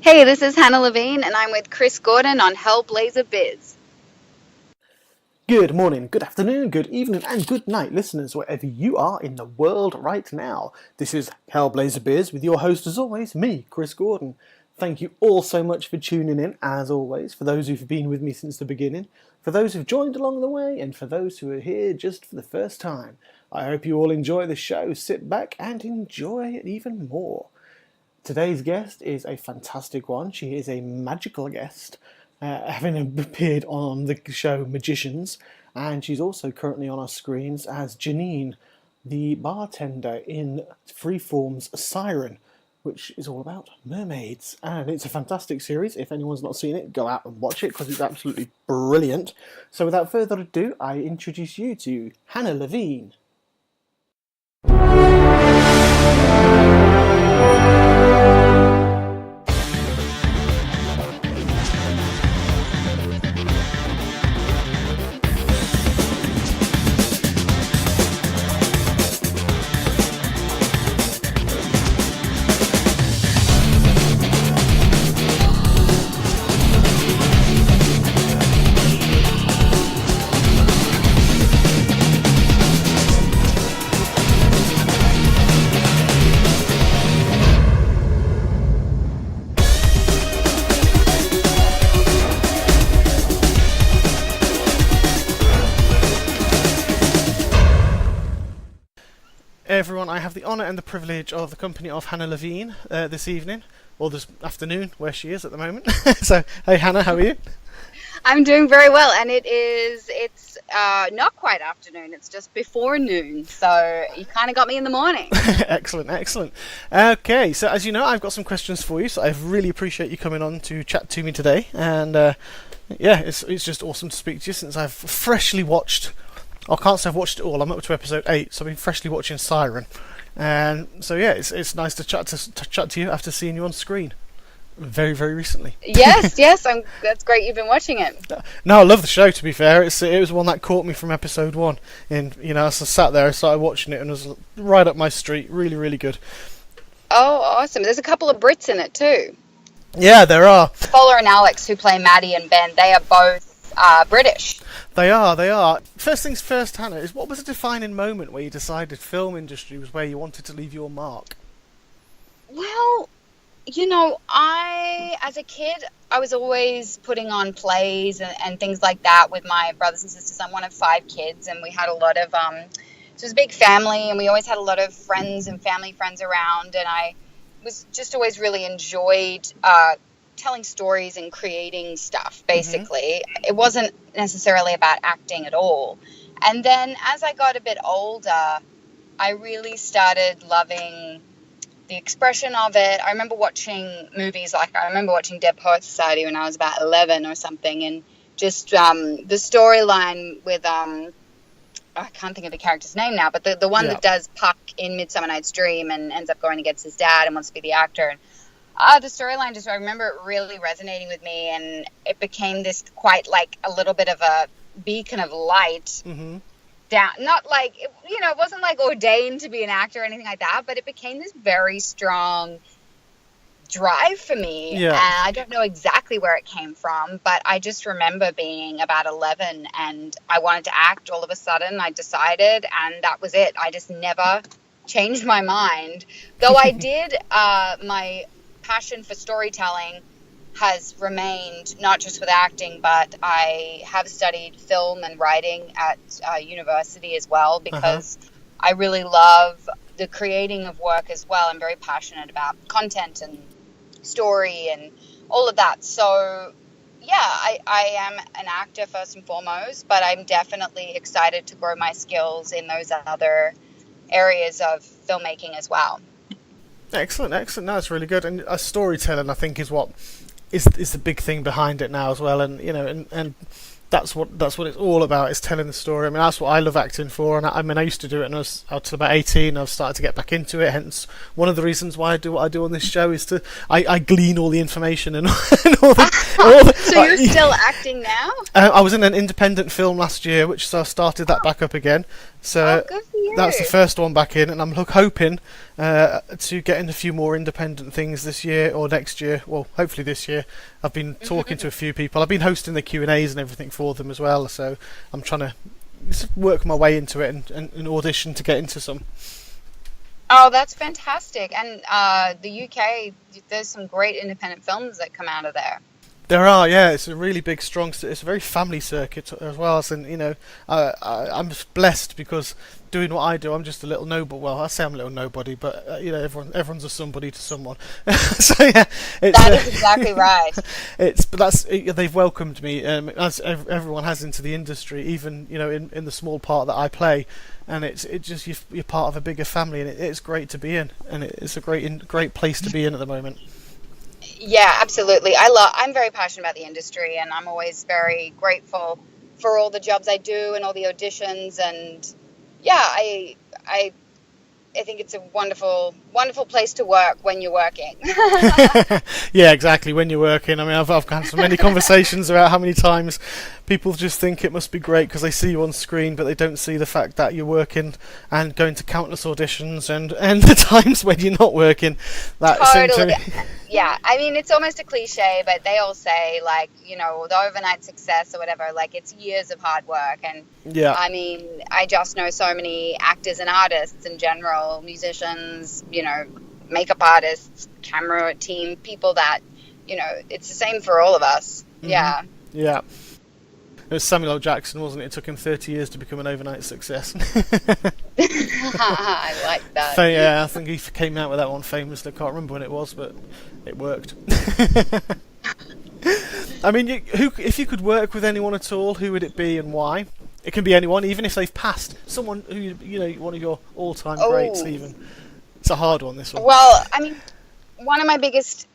Hey, this is Hannah Levine, and I'm with Chris Gordon on Hellblazer Biz. Good morning, good afternoon, good evening, and good night, listeners, wherever you are in the world right now. This is Hellblazer Biz with your host, as always, me, Chris Gordon. Thank you all so much for tuning in, as always, for those who've been with me since the beginning, for those who've joined along the way, and for those who are here just for the first time. I hope you all enjoy the show. Sit back and enjoy it even more. Today's guest is a fantastic one. She is a magical guest, having appeared on the show Magicians, and she's also currently on our screens as Janine, the bartender in Freeform's Siren, which is all about mermaids. And it's a fantastic series. If anyone's not seen it, go out and watch it because it's absolutely brilliant. So without further ado, I introduce you to Hannah Levine. Everyone, I have the honour and the privilege of the company of Hannah Levine this evening, or this afternoon, where she is at the moment. So, hey Hannah, how are you? I'm doing very well, and it's not quite afternoon, it's just before noon, so you kind of got me in the morning. Excellent, excellent. Okay, so as you know, I've got some questions for you, so I really appreciate you coming on to chat to me today, and yeah, it's just awesome to speak to you since I've freshly watched... I can't say I've watched it all. I'm up to episode 8, so I've been freshly watching Siren, and so yeah, it's nice to chat to you after seeing you on screen, very very recently. Yes, that's great. You've been watching it. No, I love the show. To be fair, it was one that caught me from episode 1, and as I sat there, I started watching it, and it was right up my street. Really, really good. Oh, awesome! There's a couple of Brits in it too. Yeah, there are. Paula and Alex, who play Maddie and Ben, they are both British. They are. First things first, Hannah, is what was the defining moment where you decided film industry was where you wanted to leave your mark? Well, as a kid, I was always putting on plays and things like that with my brothers and sisters. I'm one of 5 kids, and we had a lot of, so it was a big family, and we always had a lot of friends and family friends around, and I was just always really enjoyed telling stories and creating stuff, basically. Mm-hmm. It wasn't necessarily about acting at all. And then as I got a bit older, I really started loving the expression of it. I remember watching movies, I remember watching Dead Poets Society when I was about 11 or something, and just the storyline with, I can't think of the character's name now, but the one that does Puck in Midsummer Night's Dream and ends up going against his dad and wants to be the actor. And the storyline I remember it really resonating with me, and it became this quite like a little bit of a beacon of light. Mm-hmm. Down, not like, it wasn't like ordained to be an actor or anything like that, but it became this very strong drive for me. Yeah. And I don't know exactly where it came from, but I just remember being about 11 and I wanted to act. All of a sudden I decided, and that was it. I just never changed my mind. Though I did, my passion for storytelling has remained, not just with acting, but I have studied film and writing at university as well, because I really love the creating of work as well. I'm very passionate about content and story and all of that. So yeah, I am an actor first and foremost, but I'm definitely excited to grow my skills in those other areas of filmmaking as well. Excellent. No, that's really good. And storytelling, I think, is what is the big thing behind it now as well. And and that's what it's all about, is telling the story. I mean, that's what I love acting for. And I used to do it when I was until about 18. I've started to get back into it. Hence, one of the reasons why I do what I do on this show is I glean all the information and all the. So you're still acting now? I was in an independent film last year, so I started that back up again. Oh, So good for you. that's the first one back in, and I'm hoping to get in a few more independent things this year or next year. Well, hopefully this year. I've been talking to a few people. I've been hosting the Q&As and everything for them as well, so I'm trying to just work my way into it and audition to get into some. Oh, that's fantastic. And the UK, there's some great independent films that come out of there. There are, yeah. It's a really big, strong. It's a very family circuit as well. And I'm blessed because doing what I do, I'm just a little nobody. Well, I say I'm a little nobody, but everyone's a somebody to someone. So yeah, that is exactly right. They've welcomed me, as everyone has, into the industry, even in the small part that I play, and it's just you're part of a bigger family, and it's great to be in, and it's a great place to be in at the moment. Yeah, absolutely. I'm very passionate about the industry, and I'm always very grateful for all the jobs I do and all the auditions. And yeah, I think it's a wonderful place to work when you're working. Yeah, exactly. When you're working, I mean, I've had so many conversations about how many times people just think it must be great because they see you on screen, but they don't see the fact that you're working and going to countless auditions and the times when you're not working. That totally. Yeah, I mean, it's almost a cliche, but they all say, like, the overnight success or whatever, like, it's years of hard work. And yeah, I mean, I just know so many actors and artists in general, musicians, makeup artists, camera team, people that, it's the same for all of us. Mm-hmm. Yeah. Yeah. It was Samuel L. Jackson, wasn't it? It took him 30 years to become an overnight success. I like that. So, yeah, I think he came out with that one famously. I can't remember when it was, but it worked. I mean, if you could work with anyone at all, who would it be and why? It can be anyone, even if they've passed. Someone who, one of your all-time greats, even. It's a hard one, this one. Well, I mean, one of my biggest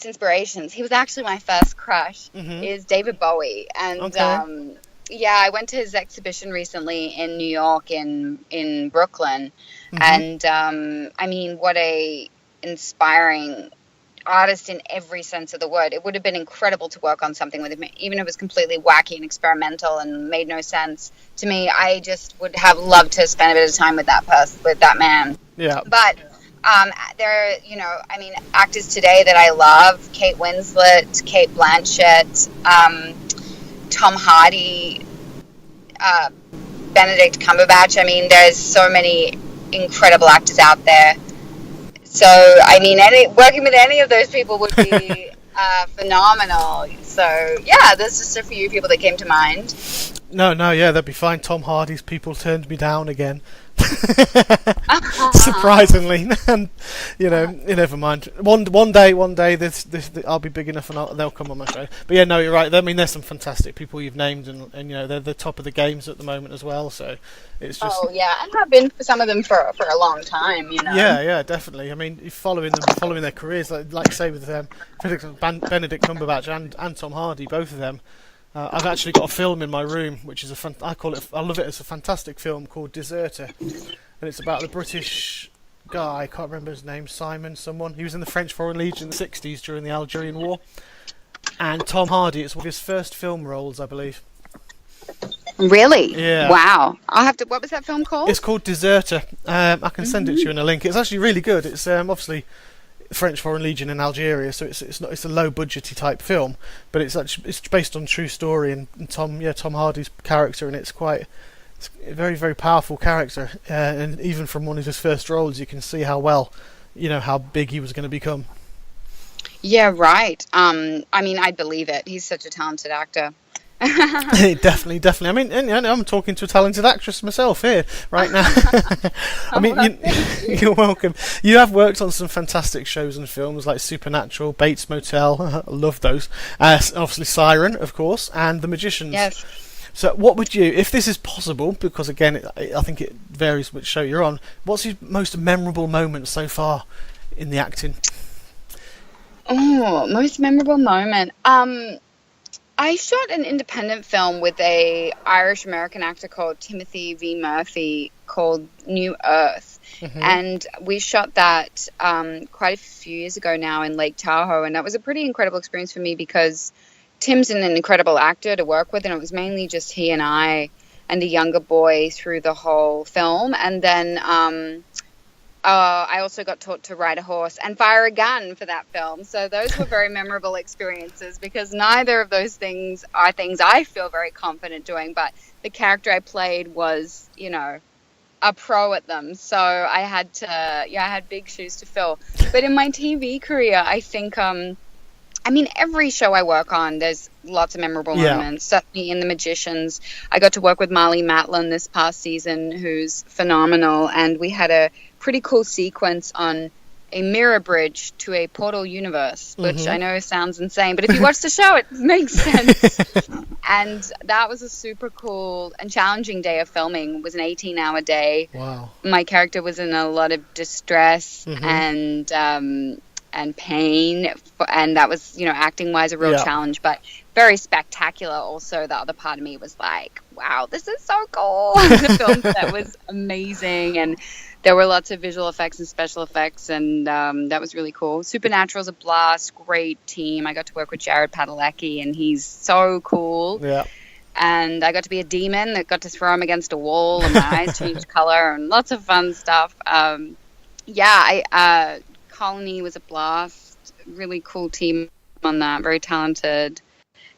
inspirations, he was actually my first crush, is David Bowie. And okay. I went to his exhibition recently in New York, in Brooklyn. And I mean, what a inspiring artist in every sense of the word. It would have been incredible to work on something with him, even if it was completely wacky and experimental and made no sense to me. I just would have loved to spend a bit of time with that man. Yeah. But there are, I mean, actors today that I love: Kate Winslet, Kate Blanchett, Tom Hardy, Benedict Cumberbatch. I mean, there's so many incredible actors out there. So, I mean, working with any of those people would be phenomenal. So, yeah, there's just a few people that came to mind. No, yeah, that'd be fine. Tom Hardy's people turned me down again. Surprisingly, and never mind. One day, this I'll be big enough and they'll come on my show. But yeah, no, you're right. I mean, there's some fantastic people you've named, and they're the top of the games at the moment as well. So it's just and have been for some of them for a long time. Yeah, definitely. I mean, following their careers, like say with Benedict Cumberbatch and Tom Hardy, both of them. I've actually got a film in my room, which is I love it as a fantastic film called Deserter, and it's about the British guy, I can't remember his name, Simon someone. He was in the French Foreign Legion in the 60s during the Algerian War, and Tom Hardy, it's one of his first film roles, I believe. Really? Yeah. Wow. I'll have to. What was that film called? It's called Deserter. I can send it to you in a link. It's actually really good. It's obviously French Foreign Legion in Algeria, so it's a low budgety type film, but it's based on true story, and Tom Hardy's character, and it's a very, very powerful character, and even from one of his first roles you can see how well how big he was going to become. Yeah, right. I mean, I believe it. He's such a talented actor. Definitely. I mean, and I'm talking to a talented actress myself here right now. I mean, you're welcome. You have worked on some fantastic shows and films like Supernatural, Bates Motel. I love those. Obviously, Siren, of course, and The Magicians. Yes. So, what would you, if this is possible, because again, I think it varies which show you're on. What's your most memorable moment so far in the acting? Oh, most memorable moment. I shot an independent film with a Irish-American actor called Timothy V. Murphy called New Earth. And we shot that quite a few years ago now in Lake Tahoe, and that was a pretty incredible experience for me because Tim's an incredible actor to work with, and it was mainly just he and I. and a younger boy through the whole film. And then I also got taught to ride a horse and fire a gun for that film. So those were very memorable experiences, because neither of those things are things I feel very confident doing. But the character I played was, a pro at them. So I had I had big shoes to fill. But in my TV career, I think, every show I work on, there's lots of memorable moments. Certainly in The Magicians, I got to work with Marlee Matlin this past season, who's phenomenal. And we had a pretty cool sequence on a mirror bridge to a portal universe, which I know sounds insane, but if you watch the show, it makes sense. And that was a super cool and challenging day of filming. It was an 18-hour day. Wow. My character was in a lot of distress and pain, and that was, acting wise a real challenge, but very spectacular. Also, the other part of me was like, wow, this is so cool. The film set was amazing, and there were lots of visual effects and special effects, and that was really cool. Supernatural's a blast, great team. I got to work with Jared Padalecki, and he's so cool. Yeah. And I got to be a demon that got to throw him against a wall, and my eyes changed color, and lots of fun stuff. Colony was a blast. Really cool team on that. Very talented.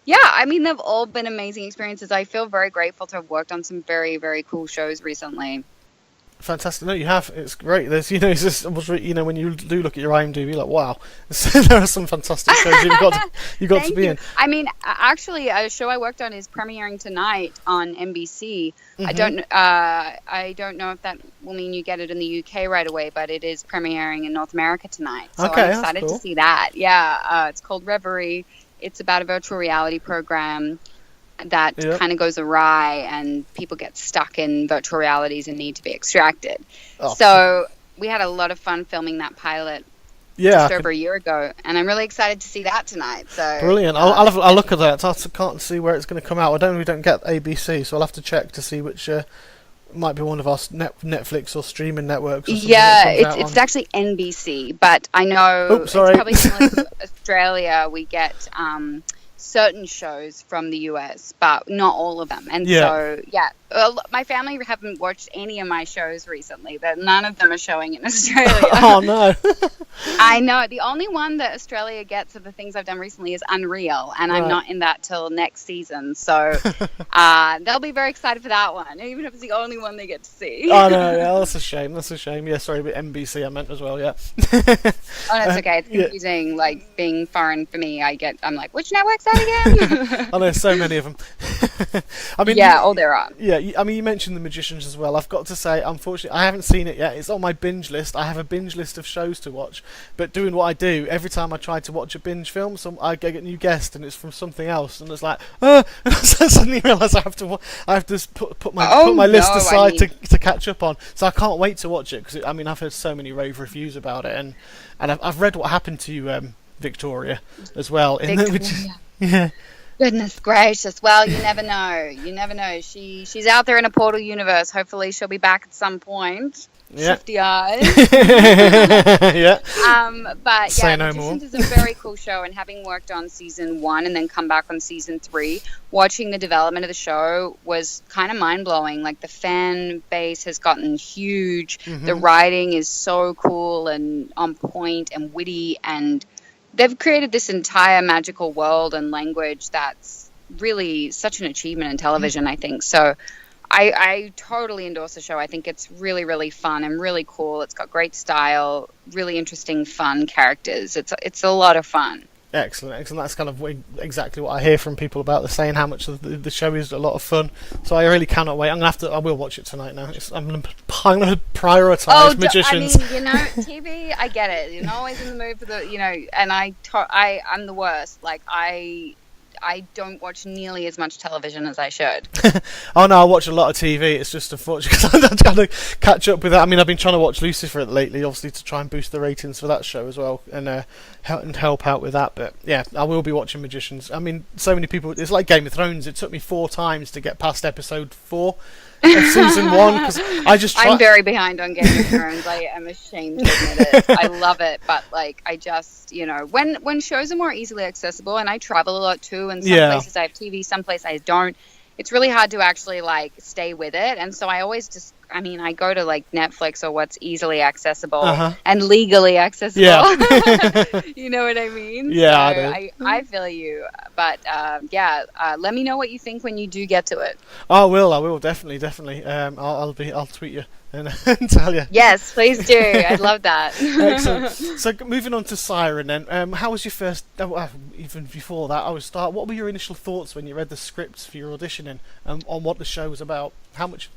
Yeah, they've all been amazing experiences. I feel very grateful to have worked on some very, very cool shows recently. Fantastic. No, you have. It's great. There's, it's just, when you do look at your IMDb, like, wow, there are some fantastic shows you got to be in. Actually, a show I worked on is premiering tonight on NBC. I don't know if that will mean you get it in the UK right away, but it is premiering in North America tonight. So I'm excited to see that. Yeah, it's called Reverie. It's about a virtual reality program that kind of goes awry, and people get stuck in virtual realities and need to be extracted. So we had a lot of fun filming that pilot just over a year ago, and I'm really excited to see that tonight. So brilliant. I'll look at that. I can't see where it's going to come out. We don't get ABC, so I'll have to check to see which might be one of our Netflix or streaming networks. Or it's actually NBC, but I know it's probably similar to Australia. We get certain shows from the US, but not all of them. And my family haven't watched any of my shows recently. None of them are showing in Australia. Oh no. I know. The only one that Australia gets of the things I've done recently is Unreal, and I'm not in that till next season. So they'll be very excited for that one, even if it's the only one they get to see. Oh no, yeah, that's a shame. Yeah, sorry, but NBC I meant as well, yeah. Oh, that's okay. It's confusing, like being foreign for me. I'm like, which network's that again? Oh, there's so many of them. There are. Yeah, you mentioned The Magicians as well. I've got to say, unfortunately, I haven't seen it yet. It's on my binge list. I have a binge list of shows to watch. But doing what I do, every time I try to watch a binge film, I get a new guest, and it's from something else, and it's like, and I suddenly realise I have to put my list aside to catch up on. So I can't wait to watch it, because I've heard so many rave reviews about it, and I've read what happened to you, Victoria, as well. Yeah. Goodness gracious. Well, you never know. She's out there in a portal universe. Hopefully she'll be back at some point. Yeah. Shifty eyes. Yeah. But Say yeah, no Magicians more. is a very cool show, and having worked on season 1 and then come back on season 3, watching the development of the show was kind of mind-blowing. Like, the fan base has gotten huge. The writing is so cool and on point and witty, and they've created this entire magical world and language that's really such an achievement in television, I think. So I totally endorse the show. I think it's really, really fun and really cool. It's got great style, really interesting, fun characters. It's a lot of fun. Excellent. That's kind of exactly what I hear from people about saying how much of the show is a lot of fun. So I really cannot wait. I will watch it tonight now. I'm going to prioritise Magicians. TV, I get it. You're not always in the mood for and I'm the worst. Like, I don't watch nearly as much television as I should. Oh no, I watch a lot of TV. It's just unfortunate because I'm trying to catch up with that. I've been trying to watch Lucifer lately, obviously, to try and boost the ratings for that show as well, and help out with that. But yeah, I will be watching Magicians. So many people. It's like Game of Thrones. It took me 4 times to get past episode 4 of season 1 because I'm very behind on Game of Thrones. I am ashamed to admit it. I love it, but I just when shows are more easily accessible, and I travel a lot too, and some places I have TV, some places I don't. it's really hard to actually like stay with it. And so I always just, I mean, I go to like Netflix or what's easily accessible and legally accessible. Yeah. You know what I mean? Yeah, so I do. I feel you. But let me know what you think when you do get to it. I will definitely. I'll tweet you and, and tell you. Yes, please do. I'd love that. Excellent. So moving on to Siren then, how was your first? Even before that, what were your initial thoughts when you read the scripts for your auditioning on what the show was about? How much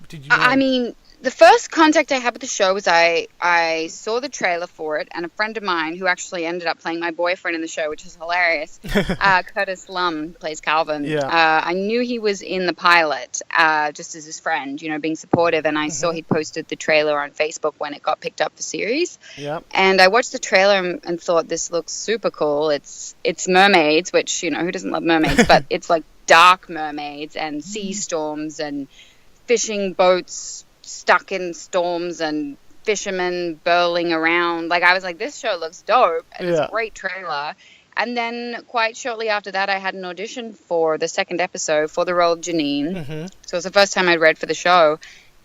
did you know? I mean, the first contact I had with the show was I saw the trailer for it, and a friend of mine who actually ended up playing my boyfriend in the show, which is hilarious, Curtis Lum plays Calvin. Yeah. I knew he was in the pilot just as his friend, you know, being supportive, and I saw he'd posted the trailer on Facebook when it got picked up for series. Yeah. And I watched the trailer and thought, this looks super cool. It's mermaids, which, you know, who doesn't love mermaids, but it's like dark mermaids and sea storms and fishing boats stuck in storms and fishermen burling around. Like, I was like, this show looks dope, and it's a great trailer. And then quite shortly after that, I had an audition for the second episode for the role of Janine. So it was the first time I'd read for the show,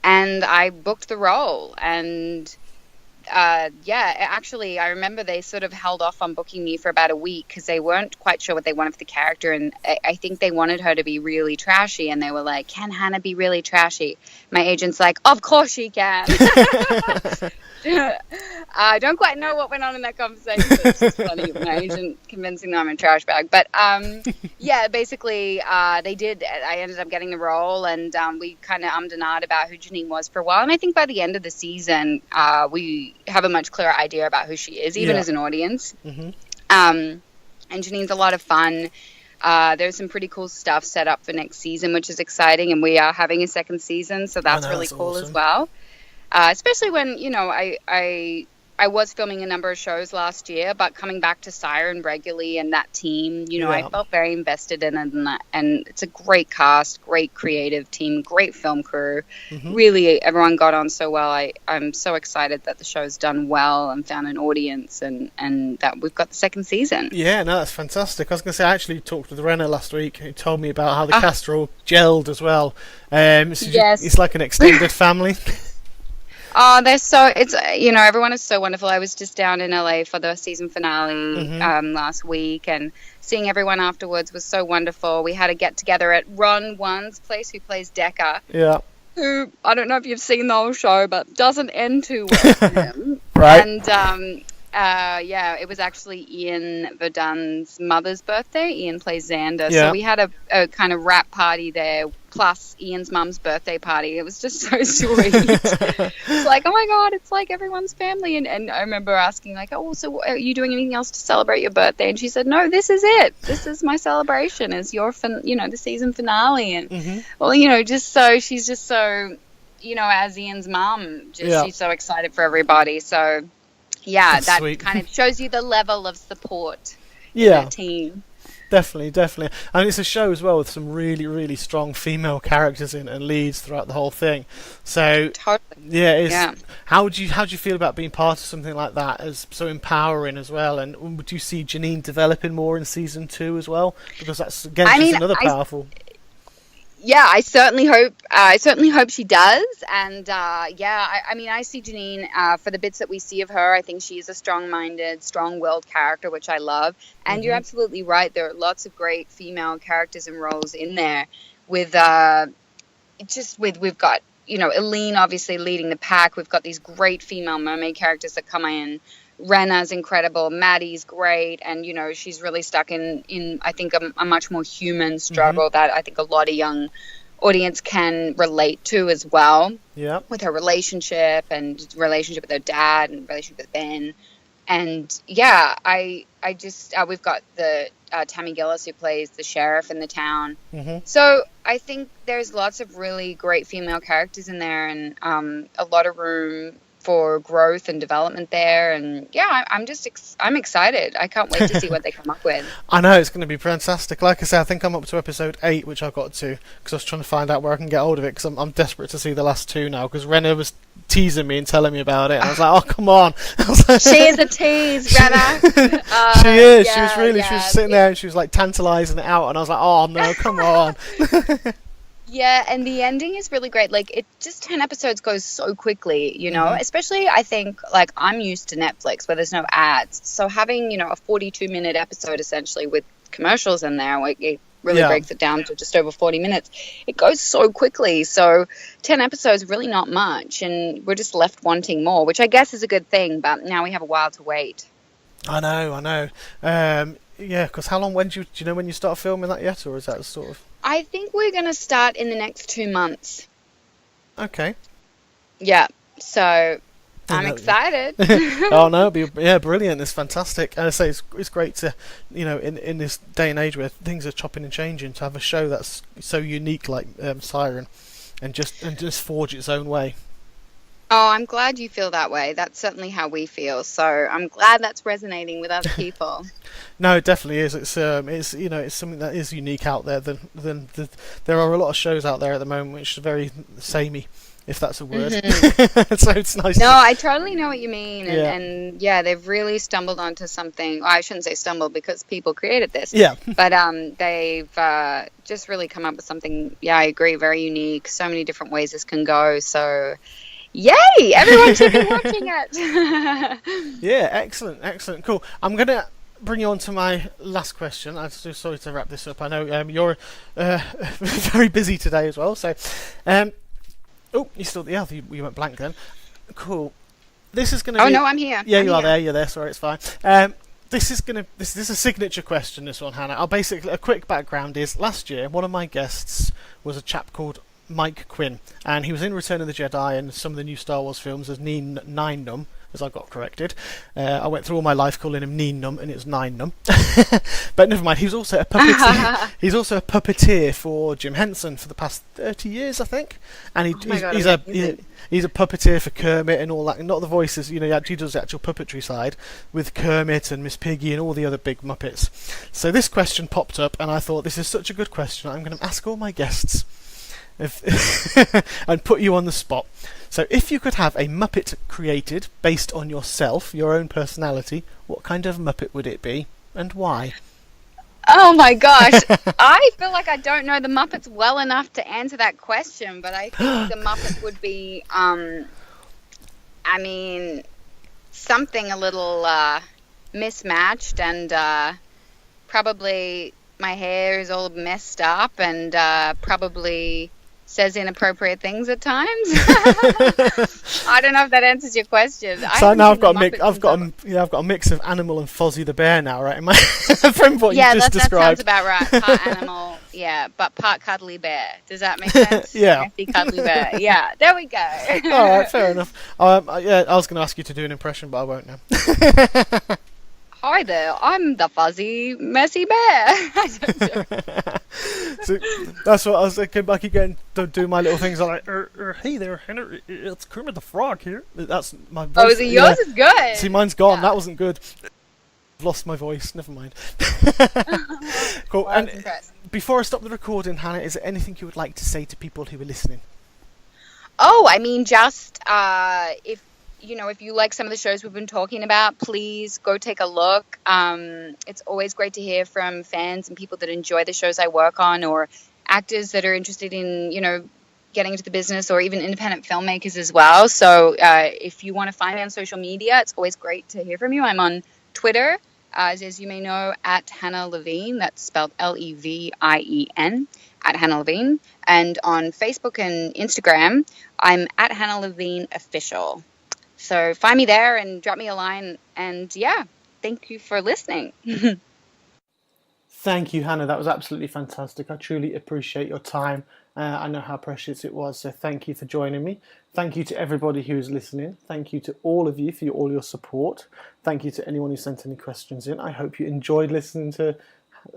and I booked the role. And actually, I remember they sort of held off on booking me for about a week because they weren't quite sure what they wanted for the character, and I think they wanted her to be really trashy, and they were like, can Hannah be really trashy? My agent's like, of course she can. I don't quite know what went on in that conversation, but it's just funny, my agent convincing them I'm a trash bag. But basically they did. I ended up getting the role, and we kind of ummed and ahed about who Janine was for a while, and I think by the end of the season we have a much clearer idea about who she is, even as an audience. And Janine's a lot of fun. There's some pretty cool stuff set up for next season, which is exciting, and we are having a second season, so that's really cool awesome. As well. Especially when, you know, I was filming a number of shows last year, but coming back to Siren regularly and that team, you know, I felt very invested in it, and it's a great cast, great creative team, great film crew. Really, everyone got on so well. I'm so excited that the show's done well and found an audience, and that we've got the second season. Yeah, no, that's fantastic. I was going to say, I actually talked with Renna last week, who told me about how the cast are all gelled as well. It's like an extended family. Oh, it's, you know, everyone is so wonderful. I was just down in LA for the season finale last week, and seeing everyone afterwards was so wonderful. We had a get together at Ron One's place, who plays Decker. Yeah. Who, I don't know if you've seen the whole show, but doesn't end too well for him. Right. And it was actually Ian Verdun's mother's birthday. Ian plays Xander. So we had a kind of wrap party there, plus Ian's mum's birthday party. It was just so sweet. It's like, oh my God, it's like everyone's family. And I remember asking, like, oh, so are you doing anything else to celebrate your birthday? And she said, no, this is it. This is my celebration. It's your, the season finale. And, well, you know, she's just so, you know, as Ian's mum, she's so excited for everybody. So, yeah, that sweet. Kind of shows you the level of support in the team. Definitely. And it's a show as well with some really, really strong female characters in and leads throughout the whole thing. So how do you feel about being part of something like that as so empowering as well? And would you see Janine developing more in season 2 as well? Because that's she's another powerful. Yeah, I certainly hope she does. And I see Janine for the bits that we see of her. I think she's a strong-minded, strong-willed character, which I love. And you're absolutely right. There are lots of great female characters and roles in there. We've got, you know, Eileen obviously leading the pack. We've got these great female mermaid characters that come in. Rena's incredible, Maddie's great, and you know, she's really stuck in I think a much more human struggle that I think a lot of young audience can relate to as well. Yeah. With her relationship with her dad and relationship with Ben. And we've got the Tammy Gillis who plays the sheriff in the town. So I think there's lots of really great female characters in there, and a lot of room for growth and development there. And yeah, I'm excited. I can't wait to see what they come up with. I know it's going to be fantastic. Like I said, I think I'm up to episode 8, which I got to because I was trying to find out where I can get hold of it because I'm desperate to see the last 2 now because Renna was teasing me and telling me about it. And I was like, oh, come on. She is a tease, Renna. She is. Yeah, she was sitting there and she was like tantalising it out. And I was like, oh, no, come on. Yeah, and the ending is really great. Like, it just 10 episodes goes so quickly, you know, especially I think, like, I'm used to Netflix where there's no ads. So having, you know, a 42-minute episode essentially with commercials in there, like, it really breaks it down to just over 40 minutes. It goes so quickly. So 10 episodes, really not much. And we're just left wanting more, which I guess is a good thing. But now we have a while to wait. I know. Yeah, because how long, do you know when you start filming that yet? Or is that sort of... I think we're going to start in the next 2 months. Okay. Yeah, so I'm excited. Oh no, brilliant. It's fantastic. And I say it's great to, you know, in this day and age where things are chopping and changing, to have a show that's so unique like Siren, and just forge its own way. Oh, I'm glad you feel that way. That's certainly how we feel. So I'm glad that's resonating with other people. No, it definitely is. It's you know, it's something that is unique out there. There are a lot of shows out there at the moment which are very samey, if that's a word. So it's nice. No, I totally know what you mean. And yeah, they've really stumbled onto something. Well, I shouldn't say stumbled because people created this. Yeah. But they've just really come up with something. Yeah, I agree. Very unique. So many different ways this can go. So. Yay! Everyone should be watching it. Yeah, excellent, cool. I'm gonna bring you on to my last question. I'm so sorry to wrap this up. I know you're very busy today as well. So, oh, you still you went blank then. Cool. This is gonna. Oh no, I'm here. Yeah, you are there. You're there. Sorry, it's fine. This is a signature question. This one, Hannah. I'll basically a quick background is last year one of my guests was a chap called Mike Quinn, and he was in Return of the Jedi and some of the new Star Wars films as Nine Num, as I got corrected. I went through all my life calling him Neen Num, and it was Nine Num. But never mind. He's also a puppeteer. He's also a puppeteer for Jim Henson for the past 30 years, I think. And he's a puppeteer for Kermit and all that, and not the voices. You know, he actually does the actual puppetry side with Kermit and Miss Piggy and all the other big Muppets. So this question popped up, and I thought this is such a good question. I'm going to ask all my guests. And put you on the spot. So if you could have a Muppet created based on yourself, your own personality, what kind of Muppet would it be and why? Oh my gosh, I feel like I don't know the Muppets well enough to answer that question, but I think the Muppet would be, I mean, something a little mismatched, and probably my hair is all messed up, and probably says inappropriate things at times. I don't know if that answers your question. So now I've got a mix of Animal and Fozzie the Bear now, right? From what you just described. That sounds about right. Part animal, yeah, but part cuddly bear. Does that make sense? Yeah. Hefty cuddly bear. Yeah, there we go. All right, fair enough. Yeah, I was going to ask you to do an impression, but I won't now. Hi there, I'm the fuzzy, messy bear. So that's what I was thinking. I keep getting to do my little things like, hey there, Henry, it's Kermit the Frog here. That's my voice. Oh, yours is good. See, mine's gone. Yeah. That wasn't good. I've lost my voice. Never mind. Cool. Well, and before I stop the recording, Hannah, is there anything you would like to say to people who are listening? Oh, I mean, just if you like some of the shows we've been talking about, please go take a look. It's always great to hear from fans and people that enjoy the shows I work on, or actors that are interested in, getting into the business, or even independent filmmakers as well. So if you want to find me on social media, it's always great to hear from you. I'm on Twitter, as you may know, at Hannah Levine. That's spelled Levien, at Hannah Levine. And on Facebook and Instagram, I'm at Hannah Levine Official. So find me there and drop me a line. And yeah, thank you for listening. Thank you, Hannah. That was absolutely fantastic. I truly appreciate your time. I know how precious it was. So thank you for joining me. Thank you to everybody who is listening. Thank you to all of you for all your support. Thank you to anyone who sent any questions in. I hope you enjoyed listening to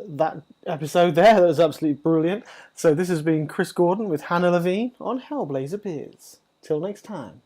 that episode there. That was absolutely brilliant. So this has been Chris Gordon with Hannah Levine on Hellblazer Beers. Till next time.